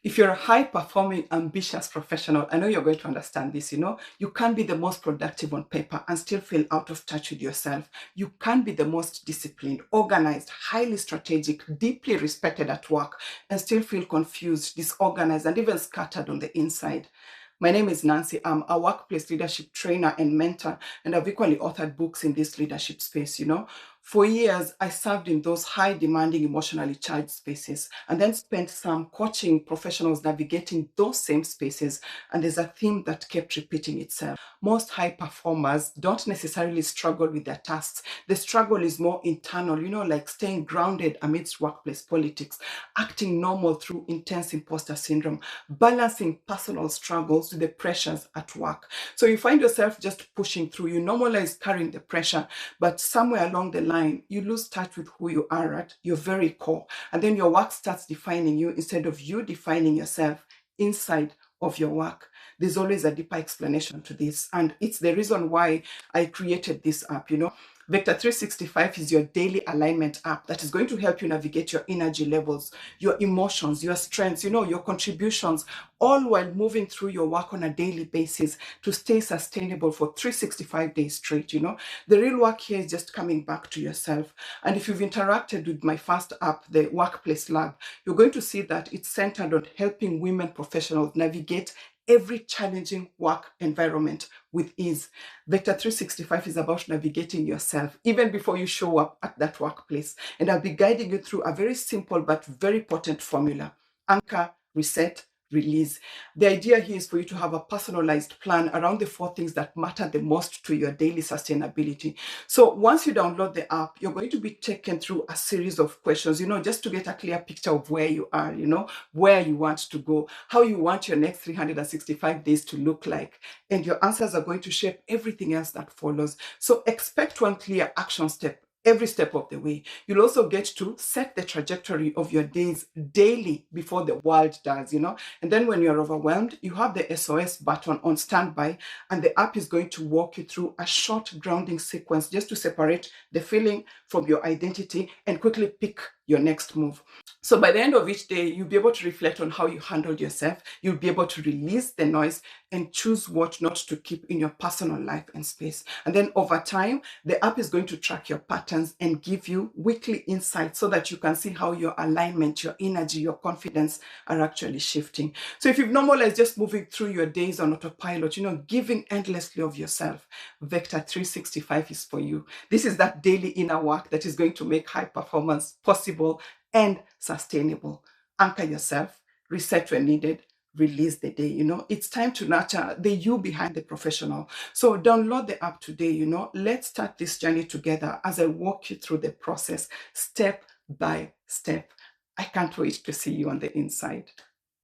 If you're a high-performing, ambitious professional, I know you're going to understand this, you can't be the most productive on paper and still feel out of touch with yourself. You can't be the most disciplined, organized, highly strategic, deeply respected at work and still feel confused, disorganized, and even scattered on the inside. My name is Nancy. I'm a workplace leadership trainer and mentor, and I've equally authored books in this leadership space. For years, I served in those high demanding, emotionally charged spaces and then spent some coaching professionals navigating those same spaces. And there's a theme that kept repeating itself. Most high performers don't necessarily struggle with their tasks. The struggle is more internal, like staying grounded amidst workplace politics, acting normal through intense imposter syndrome, balancing personal struggles with the pressures at work. So you find yourself just pushing through. You normalize carrying the pressure, but somewhere along the line, you lose touch with who you are at your very core. And then your work starts defining you instead of you defining yourself inside of your work. There's always a deeper explanation to this. And it's the reason why I created this app. Vector 365 is your daily alignment app that is going to help you navigate your energy levels, your emotions, your strengths, your contributions, all while moving through your work on a daily basis to stay sustainable for 365 days straight. The real work here is just coming back to yourself. And if you've interacted with my first app, the Workplace Lab, you're going to see that it's centered on helping women professionals navigate every challenging work environment with ease. Vector 365 is about navigating yourself even before you show up at that workplace. And I'll be guiding you through a very simple but very potent formula: anchor, reset, release. The idea here is for you to have a personalized plan around the 4 things that matter the most to your daily sustainability. So once you download the app, you're going to be taken through a series of questions, just to get a clear picture of where you are, where you want to go, how you want your next 365 days to look like. And your answers are going to shape everything else that follows. So expect one clear action step every step of the way. You'll also get to set the trajectory of your days daily before the world does, And then when you're overwhelmed, you have the SOS button on standby, and the app is going to walk you through a short grounding sequence just to separate the feeling from your identity and quickly pick your next move. So by the end of each day, you'll be able to reflect on how you handled yourself. You'll be able to release the noise and choose what not to keep in your personal life and space. And then over time, the app is going to track your patterns and give you weekly insights so that you can see how your alignment, your energy, your confidence are actually shifting. So if you've normalized just moving through your days on autopilot, giving endlessly of yourself, Vector 365 is for you. This is that daily inner work that is going to make high performance possible and sustainable. Anchor yourself, reset when needed, release the day. It's time to nurture the you behind the professional. So download the app today. Let's start this journey together as I walk you through the process step by step. I can't wait to see you on the inside.